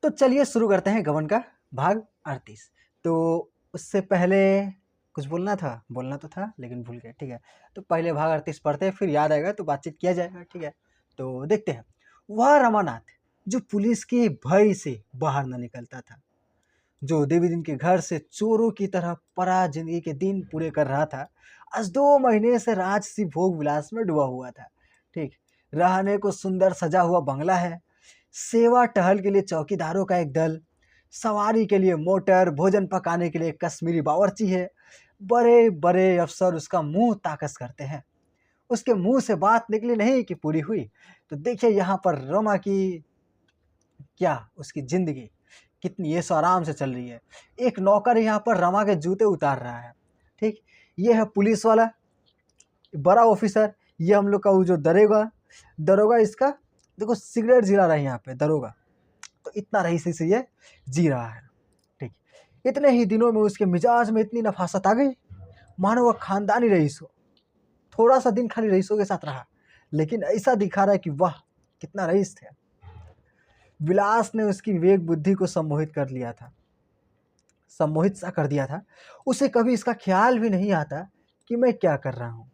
तो चलिए शुरू करते हैं गबन का भाग 38। तो उससे पहले कुछ बोलना था, बोलना तो था लेकिन भूल गए। ठीक है, तो पहले भाग 38 पढ़ते हैं, फिर याद आएगा तो बातचीत किया जाएगा। ठीक है, तो देखते हैं। वह रमानाथ जो पुलिस के भय से बाहर न निकलता था, जो देवी दिन के घर से चोरों की तरह परा जिंदगी के दिन पूरे कर रहा था, आज 2 महीने से राजसी भोग विलास में डूबा हुआ था। ठीक, रहने को सुंदर सजा हुआ बंगला है, सेवा टहल के लिए चौकीदारों का एक दल, सवारी के लिए मोटर, भोजन पकाने के लिए कश्मीरी बावर्ची है। बड़े बड़े अफसर उसका मुंह ताकस करते हैं। उसके मुंह से बात निकली नहीं कि पूरी हुई। तो देखिए यहाँ पर रमा की क्या, उसकी जिंदगी कितनी ऐशो आराम से चल रही है। एक नौकर यहाँ पर रमा के जूते उतार रहा है। ठीक, ये है पुलिस वाला बड़ा ऑफिसर, ये हम लोग का वो जो दरोगा दरोगा इसका देखो सिगरेट जिला रहा है यहाँ पे दरोगा। तो इतना रईसी से ये जी रहा है। ठीक, इतने ही दिनों में उसके मिजाज में इतनी नफासत आ गई, मानो वह खानदानी रईस हो। थोड़ा सा दिन खाली रईसों के साथ रहा, लेकिन ऐसा दिखा रहा है कि वाह कितना रईस थे। विलास ने उसकी विवेक बुद्धि को सम्मोहित कर लिया था, सम्मोहित सा कर दिया था। उसे कभी इसका ख्याल भी नहीं आता कि मैं क्या कर रहा हूँ,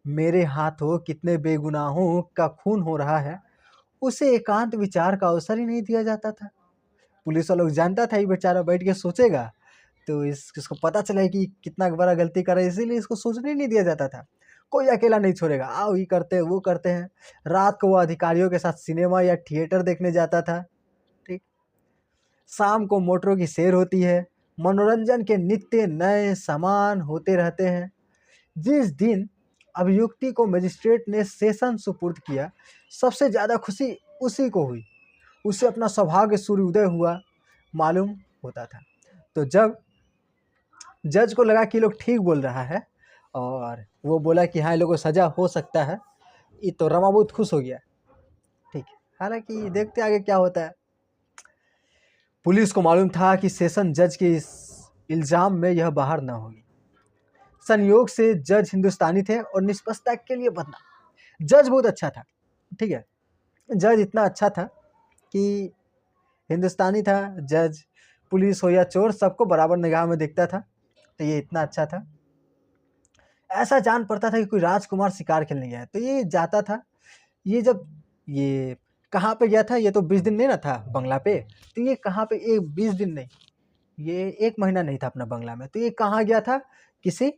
मेरे हाथों कितने बेगुनाहों का खून हो रहा है। उसे एकांत विचार का अवसर ही नहीं दिया जाता था। पुलिस वाला लोग जानता था ये बेचारा बैठ के सोचेगा, तो इसको पता चला कि कितना बड़ा गलती कर रहा है, इसीलिए इसको सोचने नहीं दिया जाता था। कोई अकेला नहीं छोड़ेगा, आओ ये करते हैं वो करते हैं। रात को वो अधिकारियों के साथ सिनेमा या थिएटर देखने जाता था। ठीक, शाम को मोटरों की सैर होती है, मनोरंजन के नित्य नए सामान होते रहते हैं। जिस दिन अभियुक्ति को मजिस्ट्रेट ने सेशन सुपुर्द किया, सबसे ज़्यादा खुशी उसी को हुई। उसे अपना सौभाग्य सूर्योदय हुआ मालूम होता था। तो जब जज को लगा कि लोग ठीक बोल रहा है और वो बोला कि हाँ इन लोगों को सज़ा हो सकता है, ये तो रमा बहुत खुश हो गया। ठीक, हालांकि देखते आगे क्या होता है। पुलिस को मालूम था कि सेशन जज के इस इल्ज़ाम में यह बाहर न होगी। संयोग से जज हिंदुस्तानी थे और निष्पक्षता के लिए बदनाम। जज बहुत अच्छा था। ठीक है, जज इतना अच्छा था कि हिंदुस्तानी था जज, पुलिस हो या चोर सबको बराबर निगाह में देखता था। तो ये इतना अच्छा था। ऐसा जान पड़ता था कि कोई राजकुमार शिकार खेलने गया है, तो ये जाता था। ये जब ये कहाँ पे गया था, ये तो 20 दिन नहीं ना था बंगला पे, तो ये कहाँ पे, एक 20 दिन नहीं, ये 1 महीना नहीं था अपना बंगला में, तो ये कहाँ गया था, किसी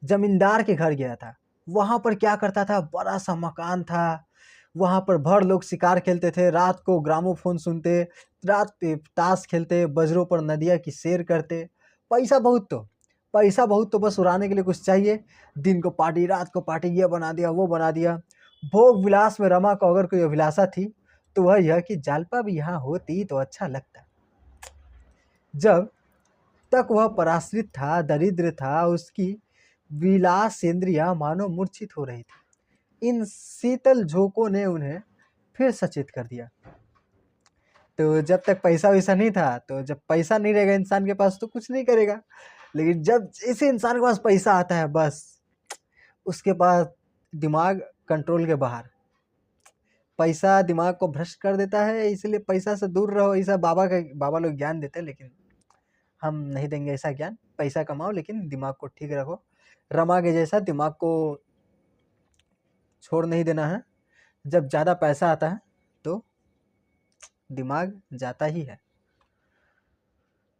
जमींदार के घर गया था। वहाँ पर क्या करता था, बड़ा सा मकान था, वहाँ पर भर लोग शिकार खेलते थे, रात को ग्रामोफोन सुनते, रात पे ताश खेलते, बजरों पर नदिया की सैर करते। पैसा बहुत तो पैसा बहुत तो बस उड़ाने के लिए कुछ चाहिए। दिन को पार्टी, रात को पार्टी, ये बना दिया वो बना दिया। भोग विलास में रमा को अगर कोई अभिलाषा थी तो वह यह कि जालपा भी यहाँ होती तो अच्छा लगता। जब तक वह पराश्रित था, दरिद्र था, उसकी विलास इंद्रियां मानो मूर्छित हो रही थी। इन शीतल झोंकों ने उन्हें फिर सचेत कर दिया। तो जब तक पैसा वैसा नहीं था, तो जब पैसा नहीं रहेगा इंसान के पास तो कुछ नहीं करेगा, लेकिन जब इसी इंसान के पास पैसा आता है, बस उसके पास दिमाग कंट्रोल के बाहर। पैसा दिमाग को भ्रष्ट कर देता है, इसलिए पैसा से दूर रहो। ऐसा बाबा लोग ज्ञान देते हैं, लेकिन हम नहीं देंगे ऐसा ज्ञान। पैसा कमाओ लेकिन दिमाग को ठीक रखो। रमा के जैसा दिमाग को छोड़ नहीं देना है। जब ज़्यादा पैसा आता है तो दिमाग जाता ही है,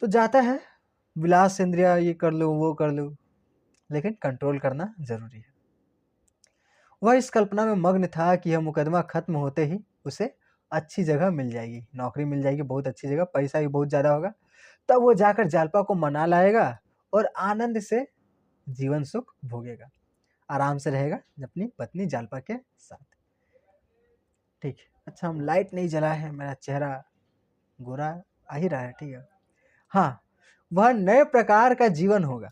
तो जाता है। विलास इंद्रिया ये कर लो वो कर लो, लेकिन कंट्रोल करना जरूरी है। वह इस कल्पना में मग्न था कि यह मुकदमा खत्म होते ही उसे अच्छी जगह मिल जाएगी, नौकरी मिल जाएगी, बहुत अच्छी जगह, पैसा भी बहुत ज़्यादा होगा। तब वो जाकर जालपा को मना लाएगा और आनंद से जीवन सुख भोगेगा, आराम से रहेगा अपनी पत्नी जालपा के साथ। ठीक, अच्छा हम लाइट नहीं जला है, मेरा चेहरा गोरा आ ही रहा है। ठीक है, हाँ, वह नए प्रकार का जीवन होगा।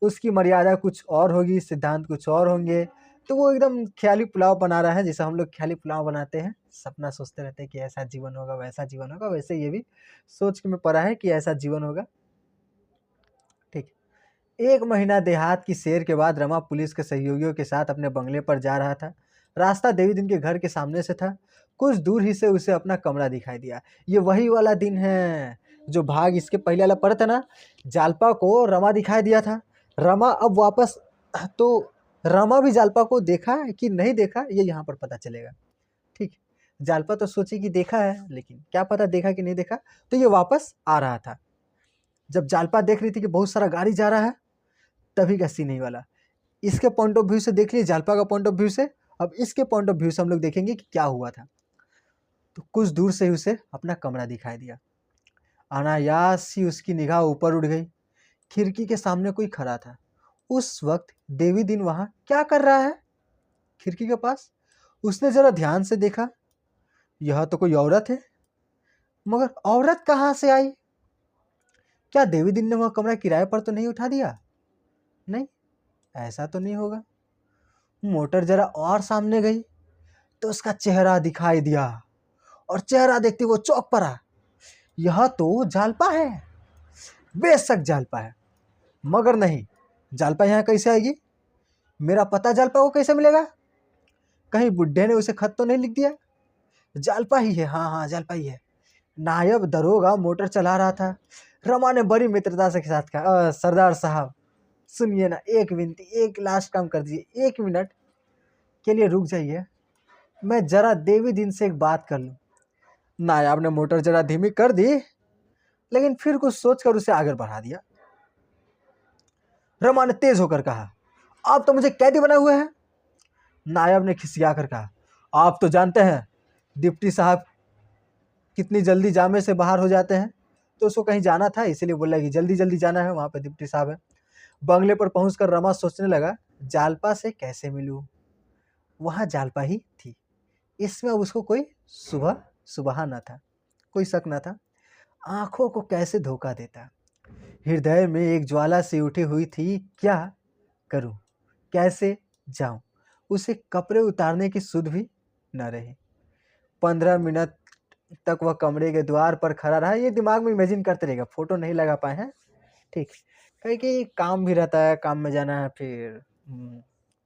उसकी मर्यादा कुछ और होगी, सिद्धांत कुछ और होंगे। तो वो एकदम ख्याली पुलाव बना रहा है, जैसे हम लोग ख्याली पुलाव बनाते हैं, सपना सोचते रहते हैं कि ऐसा जीवन होगा वैसा जीवन होगा, वैसे ये भी सोच के मैं पढ़ा है कि ऐसा जीवन होगा। ठीक, 1 महीना देहात की सैर के बाद रमा पुलिस के सहयोगियों के साथ अपने बंगले पर जा रहा था। रास्ता देवी दिन के घर के सामने से था। कुछ दूर ही से उसे अपना कमरा दिखाई दिया। ये वही वाला दिन है जो भाग इसके पहले वाला पढ़ा था ना। जालपा को रमा दिखाई दिया था। रमा अब वापस तो रमा भी जालपा को देखा कि नहीं देखा ये यहाँ पर पता चलेगा। ठीक, जालपा तो सोची कि देखा है, लेकिन क्या पता देखा कि नहीं देखा। तो ये वापस आ रहा था। जब जालपा देख रही थी कि बहुत सारा गाड़ी जा रहा है, तभी का सीन नहीं वाला। इसके पॉइंट ऑफ व्यू से देख लिए, जालपा का पॉइंट ऑफ व्यू से। अब इसके पॉइंट ऑफ व्यू से हम लोग देखेंगे कि क्या हुआ था। तो कुछ दूर से ही उसे अपना कमरा दिखाई दिया। अनायास ही उसकी निगाह ऊपर उठ गई। खिड़की के सामने कोई खड़ा था। उस वक्त देवी दिन वहां क्या कर रहा है खिड़की के पास? उसने जरा ध्यान से देखा, यह तो कोई औरत है। मगर औरत कहाँ से आई? क्या देवी दिन ने वह कमरा किराए पर तो नहीं उठा दिया? नहीं, ऐसा तो नहीं होगा। मोटर जरा और सामने गई तो उसका चेहरा दिखाई दिया, और चेहरा देखते वो चौंक पड़ा। यह तो जालपा है, बेशक जालपा है। मगर नहीं, जालपा यहाँ कैसे आएगी? मेरा पता जालपा को कैसे मिलेगा? कहीं बुड्ढे ने उसे खत तो नहीं लिख दिया? जालपा ही है, हाँ हाँ जालपा ही है। नायब दरोगा मोटर चला रहा था। रमा ने बड़ी मित्रता से साथ कहा, सरदार साहब सुनिए ना, एक विनती, एक लास्ट काम कर दीजिए, 1 मिनट के लिए रुक जाइए, मैं जरा देवी दिन से एक बात कर लूं। नायाब ने मोटर जरा धीमी कर दी, लेकिन फिर कुछ सोचकर उसे आगे बढ़ा दिया। रमा ने तेज होकर कहा, आप तो मुझे कैदी बनाए हुए हैं। नायब ने खिसिया कर कहा, आप तो जानते हैं डिप्टी साहब कितनी जल्दी जामे से बाहर हो जाते हैं, तो उसको कहीं जाना था, इसीलिए बोला कि जल्दी जल्दी जाना है, वहां पे डिप्टी साहब है। बंगले पर पहुंचकर रमा सोचने लगा, जालपा से कैसे मिलूं। वहां जालपा ही थी। इसमें अब उसको कोई सुबह सुबह न था, कोई शक न था। आंखों को कैसे धोखा देता। हृदय में एक ज्वाला सी उठी हुई थी, क्या करूं, कैसे जाऊं। उसे कपड़े उतारने की सुध भी न रही। 15 मिनट तक वह कमरे के द्वार पर खड़ा रहा। ये दिमाग में इमेजिन करते रहेगा, फोटो नहीं लगा पाए हैं, ठीक, कहीं कि काम भी रहता है, काम में जाना है, फिर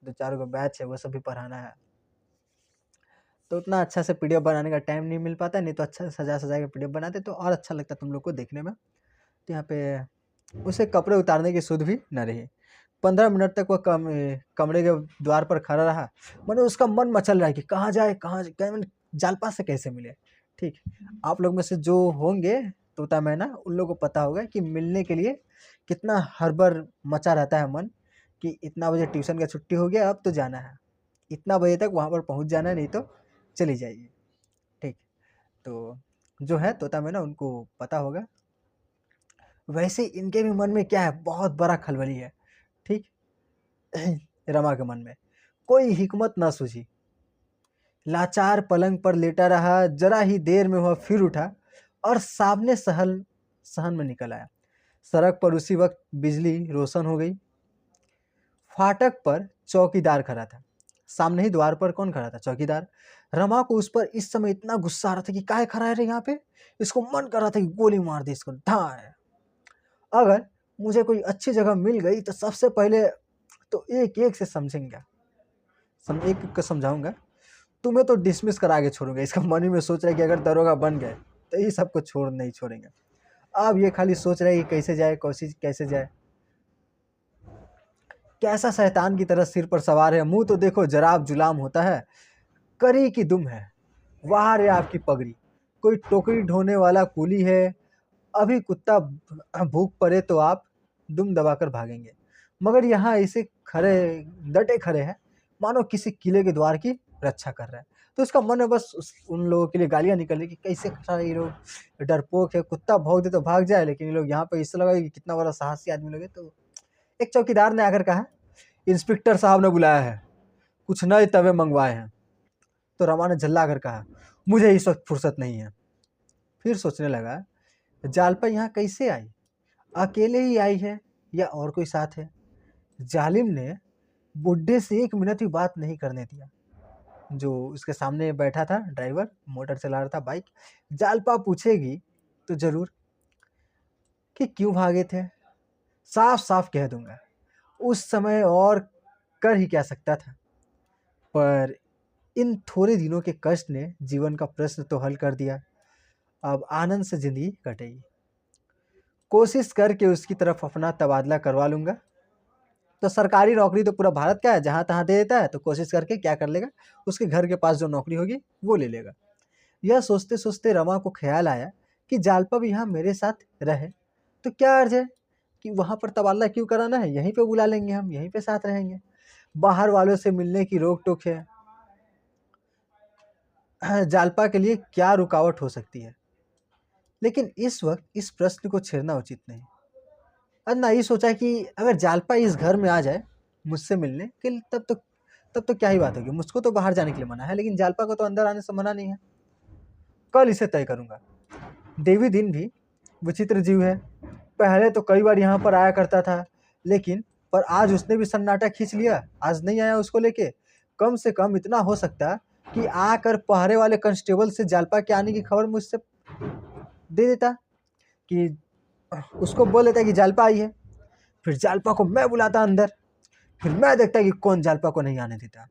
2-4 गो बैच है वो सब भी पढ़ाना है, तो उतना अच्छा से पीडीएफ बनाने का टाइम नहीं मिल पाता। नहीं तो अच्छा से सजा सजा के पीडीएफ बनाते तो और अच्छा लगता तुम लोग को देखने में। तो यहाँ पे उसे कपड़े उतारने की सुध भी न रही। 15 मिनट तक वह कमरे के द्वार पर खड़ा रहा। मैंने उसका मन मचल रहा है कि कहाँ जाए, जालपा से कैसे मिले। ठीक, आप लोग में से जो होंगे तोता मैना, उन लोगों को पता होगा कि मिलने के लिए कितना हड़बड़ मचा रहता है मन, कि इतना बजे ट्यूशन का छुट्टी हो गया, अब तो जाना है, इतना बजे तक वहाँ पर पहुँच जाना है, नहीं तो चली जाइए। ठीक, तो जो है तोता मैना उनको पता होगा। वैसे इनके भी मन में क्या है, बहुत बड़ा खलबली है। ठीक, रमा के मन में कोई हिकमत ना सूझी। लाचार पलंग पर लेटा रहा। जरा ही देर में वह फिर उठा और सामने सहन में निकल आया। सड़क पर उसी वक्त बिजली रोशन हो गई। फाटक पर चौकीदार खड़ा था। सामने ही द्वार पर कौन खड़ा था? चौकीदार। रमा को उस पर इस समय इतना गुस्सा आ रहा था कि काहे खड़ा है रे यहाँ पे। इसको मन कर रहा था कि गोली मार दे इसको, धार। अगर मुझे कोई अच्छी जगह मिल गई तो सबसे पहले तो एक एक से समझेंगे, एक एक को समझाऊंगा। तुम्हें तो डिसमिस करा के छोड़ूंगा। इसका मन ही में सोच रहा है कि अगर दरोगा बन गए तो ये सबको नहीं छोड़ेंगे। अब ये खाली सोच रहा है कि कैसे जाए, कोशिश कैसे जाए। कैसा शैतान की तरह सिर पर सवार है। मुंह तो देखो जराब जुलाम होता है, करी की दुम है। वाह रे आपकी पगड़ी, कोई टोकरी ढोने वाला कूली है। अभी कुत्ता भूख पड़े तो आप दुम दबाकर भागेंगे, मगर यहाँ ऐसे खड़े डटे खड़े हैं मानो किसी किले के द्वार की रक्षा कर रहे हैं। तो उसका मन है बस उन लोगों के लिए गालियां निकल रही कि कैसे खड़ा है ये लोग, डरपोक है, कुत्ता भौंक दे तो भाग जाए, लेकिन ये लोग यहाँ पे इससे लगा कि कितना बड़ा साहसी आदमी लोग है। तो एक चौकीदार ने आकर कहा, इंस्पेक्टर साहब ने बुलाया है, कुछ नए तवे मंगवाए हैं। तो रमा ने झल्ला कर कहा, मुझे इस वक्त फुर्सत नहीं है। फिर सोचने लगा, जालपा यहाँ कैसे आई? अकेले ही आई है या और कोई साथ है? जालिम ने बुड्ढे से 1 मिनट भी बात नहीं करने दिया। जो उसके सामने बैठा था ड्राइवर, मोटर चला रहा था, बाइक। जालपा पूछेगी तो जरूर कि क्यों भागे थे, साफ साफ कह दूंगा। उस समय और कर ही क्या सकता था, पर इन थोड़े दिनों के कष्ट ने जीवन का प्रश्न तो हल कर दिया। अब आनंद से जिंदगी कटेगी। कोशिश करके उसकी तरफ अपना तबादला करवा लूंगा। तो सरकारी नौकरी तो पूरा भारत का है, जहां तहां दे देता है, तो कोशिश करके क्या कर लेगा, उसके घर के पास जो नौकरी होगी वो ले लेगा। यह सोचते सोचते रमा को ख्याल आया कि जालपा भी यहाँ मेरे साथ रहे तो क्या अर्ज है कि वहां पर तबादला क्यों कराना है, यहीं पे बुला लेंगे, हम यहीं पे साथ रहेंगे। बाहर वालों से मिलने की रोक टोक है, जालपा के लिए क्या रुकावट हो सकती है। लेकिन इस वक्त इस प्रश्न को छेड़ना उचित नहीं। अन्ना ये सोचा कि अगर जालपा इस घर में आ जाए मुझसे मिलने के लिए, तब तो क्या ही बात होगी। मुझको तो बाहर जाने के लिए मना है, लेकिन जालपा को तो अंदर आने से मना नहीं है। कल इसे तय करूंगा। देवी दिन भी विचित्र जीव है। पहले तो कई बार यहाँ पर आया करता था, लेकिन पर आज उसने भी सन्नाटा खींच लिया। आज नहीं आया उसको लेके। कम से कम इतना हो सकता कि आकर पहरे वाले कांस्टेबल से जालपा के आने की खबर मुझसे दे देता, कि उसको बोल देता कि जालपा आई है। फिर जालपा को मैं बुलाता अंदर, फिर मैं देखता कि कौन जालपा को नहीं आने देता।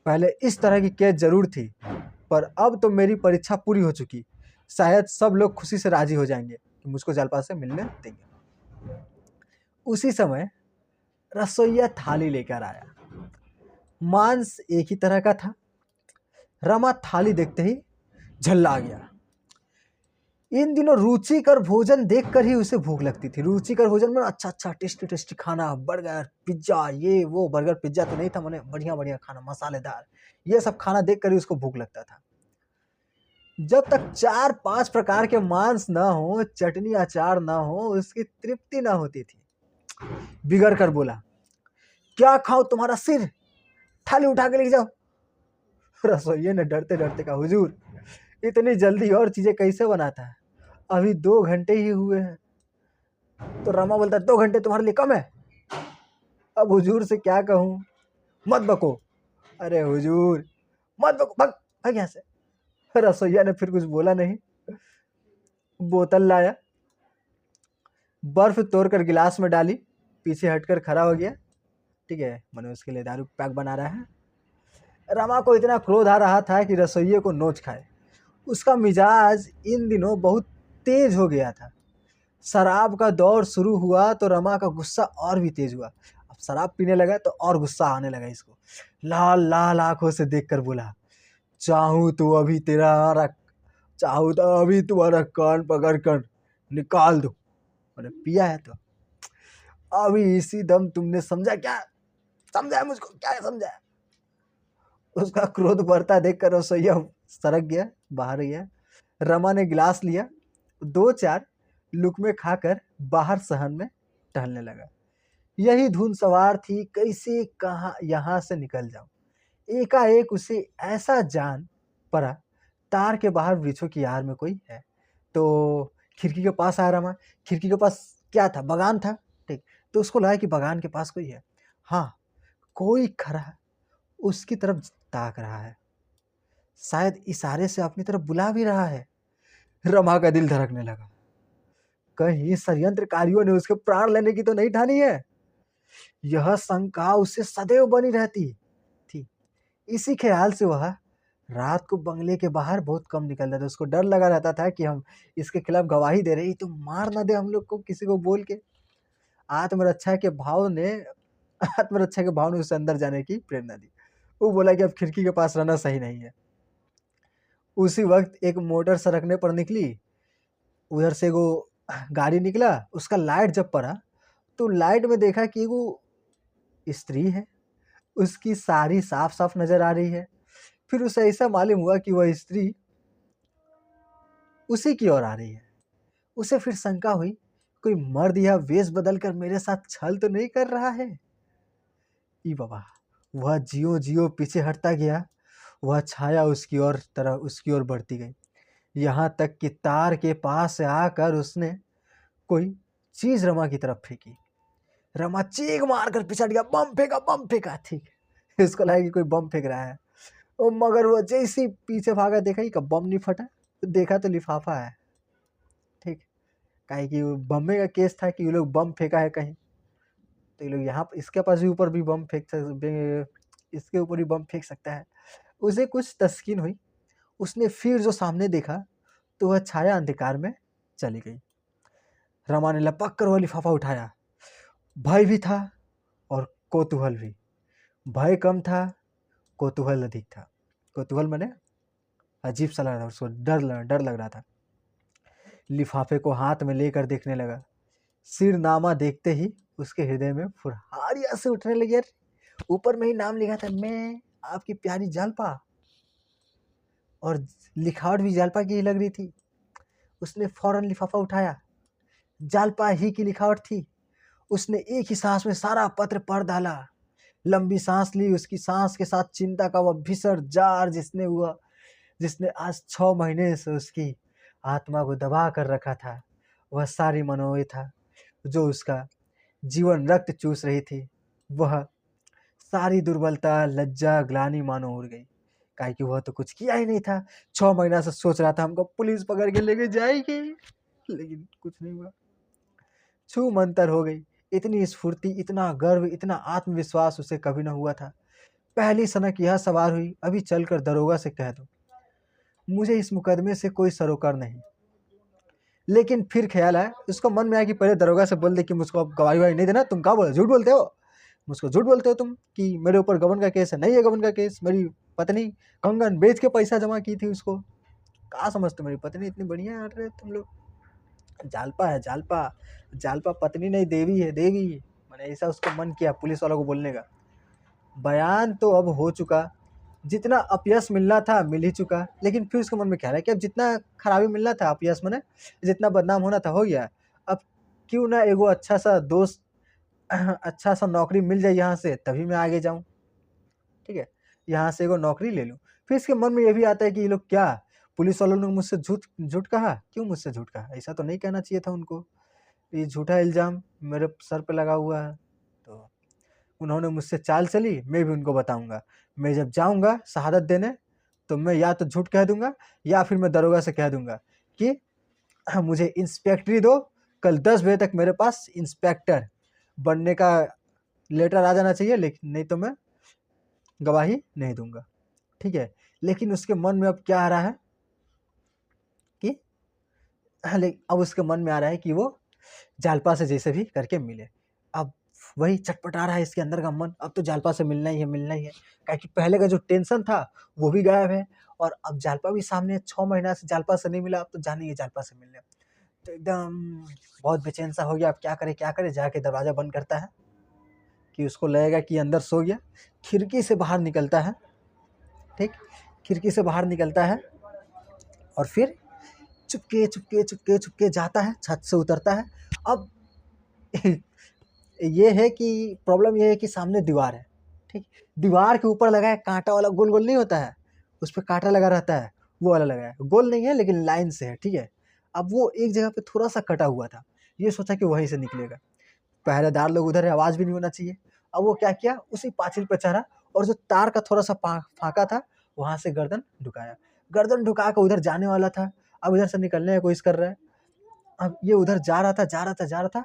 पहले इस तरह की केस जरूर थी, पर अब तो मेरी परीक्षा पूरी हो चुकी। शायद सब लोग खुशी से राजी हो जाएंगे कि मुझको जालपा से मिलने देंगे। उसी समय रसोइया थाली लेकर आया। मांस एक ही तरह का था। रमा थाली देखते ही झल्ला गया। इन दिनों रुचिकर भोजन देखकर ही उसे भूख लगती थी। रुचिकर भोजन में अच्छा अच्छा टेस्टी टेस्टी खाना, बर्गर पिज्जा, ये वो, बर्गर पिज्जा तो नहीं था, मैंने बढ़िया बढ़िया खाना, मसालेदार, ये सब खाना देखकर ही उसको भूख लगता था। जब तक 4-5 प्रकार के मांस ना हो, चटनी अचार ना हो, उसकी तृप्ति ना होती थी। बिगड़ कर बोला, क्या खाओ, तुम्हारा सिर, थाली उठा के ले जाओ। रसोइये ने डरते डरते कहा, हुजूर इतनी जल्दी और चीजें कैसे बनाता है, अभी 2 घंटे ही हुए हैं। तो रमा बोलता, 2 घंटे तुम्हारे लिए कम है। अब हुजूर से क्या कहूं, मत बको। अरे हुजूर मत बको, भाग भाग यहाँ से। रसोइया ने फिर कुछ बोला नहीं। बोतल लाया, बर्फ तोड़कर गिलास में डाली, पीछे हटकर खड़ा हो गया। ठीक है, मैंने उसके लिए दारू पैक बना रहा है। रमा को इतना क्रोध आ रहा था कि रसोइये को नोच खाए। उसका मिजाज इन दिनों बहुत तेज हो गया था। शराब का दौर शुरू हुआ तो रमा का गुस्सा और भी तेज हुआ। अब शराब पीने लगा तो और गुस्सा आने लगा इसको। लाल लाल आंखों से देखकर बोला, चाहूं तो अभी तुम्हारा कान पकड़ कर निकाल दो। मैंने पिया है तो अभी इसी दम तुमने समझा क्या, समझा है मुझको, क्या समझा है। उसका क्रोध बढ़ता देखकर रसोइया सरक गया, बाहर गया। रमा ने गिलास लिया, 2-4 लुकमे खाकर बाहर सहन में टहलने लगा। यही धुन सवार थी, कैसे कहाँ यहाँ से निकल जाऊं। एकाएक उसे ऐसा जान पड़ा, तार के बाहर वृक्षों की आड़ में कोई है। तो खिड़की के पास आया रमा। खिड़की के पास क्या था, बगान था। ठीक, तो उसको लगा कि बगान के पास कोई है। हाँ, कोई खड़ा उसकी तरफ ताक रहा है, शायद इशारे से अपनी तरफ बुला भी रहा है। रमा का दिल धड़कने लगा, कहीं षड्यंत्रकारियों ने उसके प्राण लेने की तो नहीं ठानी है। यह शंका उसे सदैव बनी रहती थी। इसी ख्याल से वह रात को बंगले के बाहर बहुत कम निकलता था। उसको डर लगा रहता था कि हम इसके खिलाफ गवाही दे रही तो मार ना दे हम लोग को, किसी को बोल के। आत्मरक्षा के भाव ने उसे अंदर जाने की प्रेरणा दी। वो बोला कि अब खिड़की के पास रहना सही नहीं है। उसी वक्त एक मोटर सरकने पर निकली। उधर से वो गाड़ी निकला, उसका लाइट जब पड़ा तो लाइट में देखा कि वो स्त्री है। उसकी साड़ी साफ साफ नजर आ रही है। फिर उसे ऐसा मालूम हुआ कि वह स्त्री उसी की ओर आ रही है। उसे फिर शंका हुई, कोई मर्द यह वेश बदल कर मेरे साथ छल तो नहीं कर रहा है। ई बाबा, वह जियो जियो पीछे हटता गया। वह छाया उसकी ओर बढ़ती गई, यहाँ तक कि तार के पास से आकर उसने कोई चीज रमा की तरफ फेंकी। रमा चीख मारकर पिछड़ गया, बम फेंका बम फेंका। ठीक, इसको लगा कि कोई बम फेंक रहा है। ओ मगर वो जैसे ही पीछे भागा, देखा कि बम नहीं फटा, तो देखा तो लिफाफा है। ठीक, काहे कि बम्बे का केस था कि ये लोग बम फेंका है कहीं, तो ये लोग यहाँ इसके पास भी ऊपर भी बम फेंक सकते, इसके ऊपर भी बम फेंक सकता है। उसे कुछ तस्कीन हुई। उसने फिर जो सामने देखा तो वह छाया अंधकार में चली गई। रमा ने लपक कर वह लिफाफा उठाया। भय भी था और कौतूहल भी। भय कम था, कौतूहल अधिक था। कौतूहल मैंने अजीब सा लग रहा था उसको, डर लग रहा था। लिफाफे को हाथ में लेकर देखने लगा। सिरनामा देखते ही उसके हृदय में फुरहारियां से उठने लगी। यार ऊपर में ही नाम लिखा था, मैं आपकी प्यारी जालपा, और लिखावट भी जालपा की ही लग रही थी। उसने फौरन लिफाफा उठाया। जालपा ही की लिखावट थी। उसने एक ही सांस में सारा पत्र पढ़ डाला। लंबी सांस ली। उसकी सांस के साथ चिंता का वह भीषण जार जिसने आज 6 महीने से उसकी आत्मा को दबा कर रखा था, वह सारी मनोव्यथा जो उसका जीवन रक्त चूस रही थी, वह सारी दुर्बलता, लज्जा, ग्लानि मानो उड़ गई। काहे कि वह तो कुछ किया ही नहीं था। 6 महीना से सोच रहा था हमको पुलिस पकड़ के लेके जाएगी, लेकिन कुछ नहीं हुआ। छू मंतर हो गई। इतनी स्फूर्ति, इतना गर्व, इतना आत्मविश्वास उसे कभी न हुआ था। पहली सनक यह सवार हुई, अभी चलकर दरोगा से कह दो मुझे इस मुकदमे से कोई सरोकार नहीं। लेकिन फिर ख्याल आया, उसको मन में आया कि पहले दरोगा से बोल दे कि मुझको अब गवाही वही नहीं देना। तुम क्या बोले, झूठ बोलते हो, मुझको झूठ बोलते हो तुम कि मेरे ऊपर गबन का केस है। नहीं है गबन का केस। मेरी पत्नी कंगन बेच के पैसा जमा की थी उसको। कहाँ समझते, मेरी पत्नी इतनी बढ़िया है। अरे तुम लोग, जालपा है जालपा, जालपा पत्नी नहीं देवी है, देवी। मैंने ऐसा उसको मन किया पुलिस वालों को बोलने का। बयान तो अब हो चुका, जितना अपयश मिलना था मिल ही चुका। लेकिन फिर उसके मन में क्या रहा है कि अब जितना खराबी मिलना था, अपयश मैंने जितना बदनाम होना था हो गया। अब क्यों ना एगो अच्छा सा दोस्त, अच्छा सा नौकरी मिल जाए यहाँ से, तभी मैं आगे जाऊँ। ठीक है, यहाँ से एगो नौकरी ले लूँ। फिर इसके मन में ये भी आता है कि ये लोग क्या, पुलिस वालों ने मुझसे झूठ कहा। क्यों मुझसे झूठ कहा? ऐसा तो नहीं कहना चाहिए था उनको। ये झूठा इल्ज़ाम मेरे सर पे लगा हुआ है, तो उन्होंने मुझसे चाल चली, मैं भी उनको बताऊंगा। मैं जब जाऊंगा शहादत देने, तो मैं या तो झूठ कह दूंगा या फिर मैं दरोगा से कह दूंगा कि मुझे इंस्पेक्टरी दो, कल 10 बजे तक मेरे पास इंस्पेक्टर बनने का लेटर आ जाना चाहिए, लेकिन नहीं तो मैं गवाही नहीं दूंगा। ठीक है, लेकिन उसके मन में अब क्या आ रहा है कि अब उसके मन में आ रहा है कि वो जालपा से जैसे भी करके मिले। अब वही चटपटा रहा है इसके अंदर का मन, अब तो जालपा से मिलना ही है, मिलना ही है। क्योंकि पहले का जो टेंशन था वो भी गायब है, और अब जालपा भी सामने। 6 महीना से जालपा से नहीं मिला, अब तो जाने ही जालपा से मिलने। तो एकदम बहुत बेचैन सा हो गया। अब क्या करे क्या करे, जाके दरवाज़ा बंद करता है कि उसको लगेगा कि अंदर सो गया। खिड़की से बाहर निकलता है। ठीक, खिड़की से बाहर निकलता है और फिर चुपके चुपके चुपके चुपके जाता है, छत से उतरता है। अब ये है कि प्रॉब्लम ये है कि सामने दीवार है। ठीक, दीवार के ऊपर लगा है कांटा वाला, गोल गोल नहीं होता है, उस पर कांटा लगा रहता है, वो वाला लगा है। गोल नहीं है लेकिन लाइन से है। ठीक है, अब वो एक जगह पे थोड़ा सा कटा हुआ था, ये सोचा कि वहीं से निकलेगा। पहरेदार लोग उधर है, आवाज़ भी नहीं होना चाहिए। अब वो क्या किया, उसी पाঁचिल पे चढ़ा और जो तार का थोड़ा सा फाँका था, वहाँ से गर्दन ढुकाया। गर्दन ढुका के उधर जाने वाला था। अब इधर से निकलने की कोशिश कर रहा है। अब ये उधर जा रहा था, जा रहा था, जा रहा था।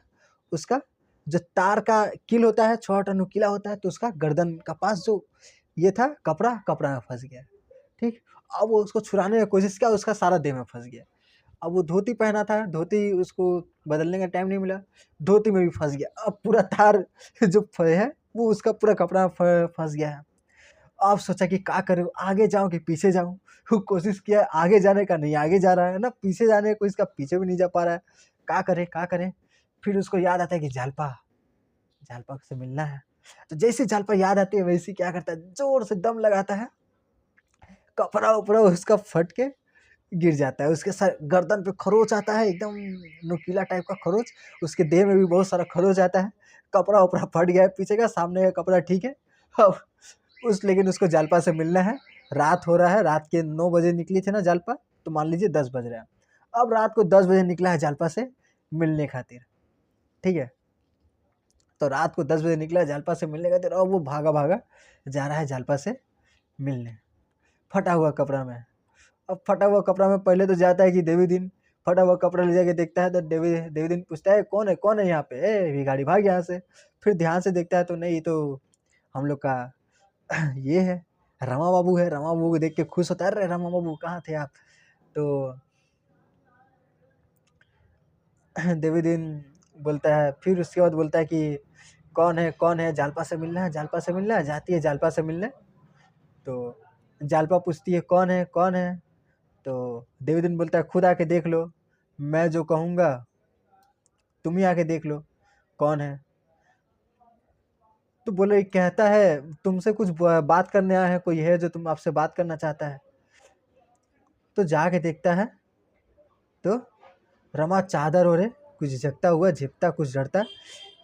उसका जो तार का कील होता है, छोटा नुकीला होता है, तो उसका गर्दन का पास जो ये था कपड़ा, कपड़ा में फंस गया। ठीक, अब वो उसको छुड़ाने की कोशिश किया, उसका सारा देह में फंस गया। अब वो धोती पहना था, धोती उसको बदलने का टाइम नहीं मिला, धोती में भी फंस गया। अब पूरा तार जो है वो उसका पूरा कपड़ा में फंस गया है। अब सोचा कि क्या करूँ, आगे जाऊँ कि पीछे जाऊँ। कोशिश किया आगे जाने का, नहीं आगे जा रहा है ना, पीछे जाने की कोशिश का, पीछे भी नहीं जा पा रहा है। क्या करे क्या करे। फिर उसको याद आता है कि जालपा, जालपा से मिलना है। तो जैसे जालपा याद आती है, वैसे क्या करता है, जोर से दम लगाता है, कपड़ा उपड़ा उसका फट के गिर जाता है। उसके सर गर्दन पे खरोच आता है, एकदम नुकीला टाइप का खरोच। उसके देह में भी बहुत सारा खरोच आता है। कपड़ा उपड़ा फट गया है पीछे का, सामने का कपड़ा ठीक है। अब लेकिन उसको जालपा से मिलना है। रात हो रहा है, रात के 9 बजे निकली थी ना जालपा, तो मान लीजिए 10 बज रहा है। अब रात को 10 बजे निकला है जालपा से मिलने खातिर। ठीक है, तो रात को 10 बजे निकला है जालपा से मिलने खातिर, और वो भागा भागा जा रहा है जालपा से मिलने, फटा हुआ कपड़ा में। अब फटा हुआ कपड़ा में पहले तो जाता है कि देवी दिन, फटा हुआ कपड़ा ले जाके देखता है तो देवी देवी दिन पूछता है कौन है यहाँ पे, ए भिखारी भाग यहाँ से। फिर ध्यान से देखता है तो नहीं, ये तो हम लोग का ये है रमा बाबू है, रमा बाबू को देख के खुश होता है, अरे रमा बाबू कहाँ थे आप। तो देवीदीन बोलता है, फिर उसके बाद बोलता है कि कौन है, जालपा से मिलना है, जालपा से मिलना है। जाती है जालपा से मिलने। तो जालपा पूछती है कौन है कौन है। तो देवीदीन बोलता है खुद आके देख लो, मैं जो कहूँगा तुम ही आके देख लो कौन है। तो बोले कहता है तुमसे कुछ बात करने आया है, कोई है जो तुम आपसे बात करना चाहता है। तो जाके देखता है तो रमा चादर ओढ़े, कुछ झिकता हुआ, झिपता कुछ डरता,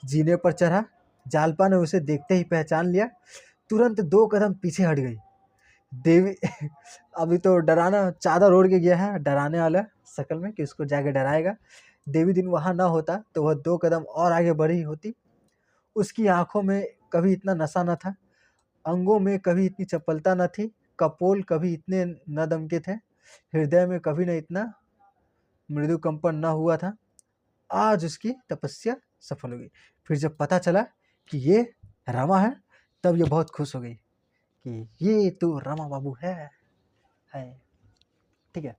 जीने पर चढ़ा। जालपा ने उसे देखते ही पहचान लिया, तुरंत 2 कदम पीछे हट गई। देवी अभी तो डराना, चादर ओढ़ के गया है डराने वाला शक्ल में कि उसको जाके डराएगा। देवी दिन वहां ना होता तो वह 2 कदम और आगे बढ़ी होती। उसकी आंखों में कभी इतना नशा न था, अंगों में कभी इतनी चपलता न थी, कपोल कभी इतने न दमके थे, हृदय में कभी न इतना मृदु कंपन न हुआ था। आज उसकी तपस्या सफल हो गई। फिर जब पता चला कि ये रमा है, तब ये बहुत खुश हो गई कि ये तो रमा बाबू है। ठीक है।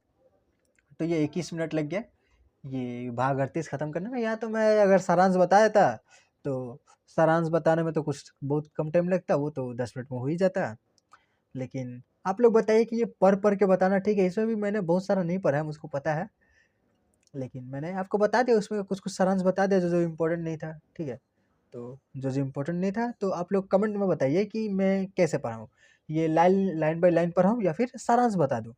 तो ये 21 मिनट लग गया ये भाग 38 खत्म करने में। यहाँ तो मैं अगर सारांश बताया था तो सारांश बताने में तो कुछ बहुत कम टाइम लगता, वो तो 10 मिनट में हो ही जाता। लेकिन आप लोग बताइए कि ये पढ़ के बताना ठीक है। इसमें भी मैंने बहुत सारा नहीं पढ़ा है, मुझको पता है, लेकिन मैंने आपको बता दिया, उसमें कुछ कुछ सारांश बता दिया जो जो इम्पोर्टेंट नहीं था। ठीक है। तो जो जो इम्पोर्टेंट नहीं था तो आप लोग कमेंट में बताइए कि मैं कैसे पढ़ाऊँ, ये लाइन लाइन बाय लाइन पढ़ाऊँ या फिर सारांश बता दूँ।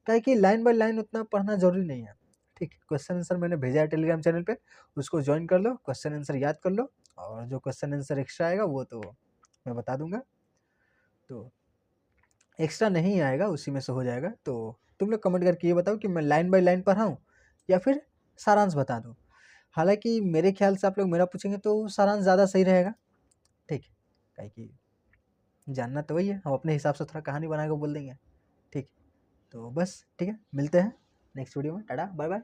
क्या कि लाइन बाय लाइन उतना पढ़ना ज़रूरी नहीं है। ठीक, क्वेश्चन आंसर मैंने भेजा है टेलीग्राम चैनल पे, उसको ज्वाइन कर लो, क्वेश्चन आंसर याद कर लो, और जो क्वेश्चन आंसर एक्स्ट्रा आएगा वो तो मैं बता दूंगा। तो एक्स्ट्रा नहीं आएगा, उसी में से हो जाएगा। तो तुम लोग कमेंट करके ये बताओ कि मैं लाइन बाय लाइन पढ़ाऊँ या फिर सारांश बता दूँ। हालांकि मेरे ख्याल से आप लोग मेरा पूछेंगे तो सारांश ज़्यादा सही रहेगा। ठीक, काहे कि जानना तो वही है, हम अपने हिसाब से थोड़ा कहानी बना के बोल देंगे। ठीक, तो बस ठीक है, मिलते हैं नेक्स्ट वीडियो में। Tata bye bye.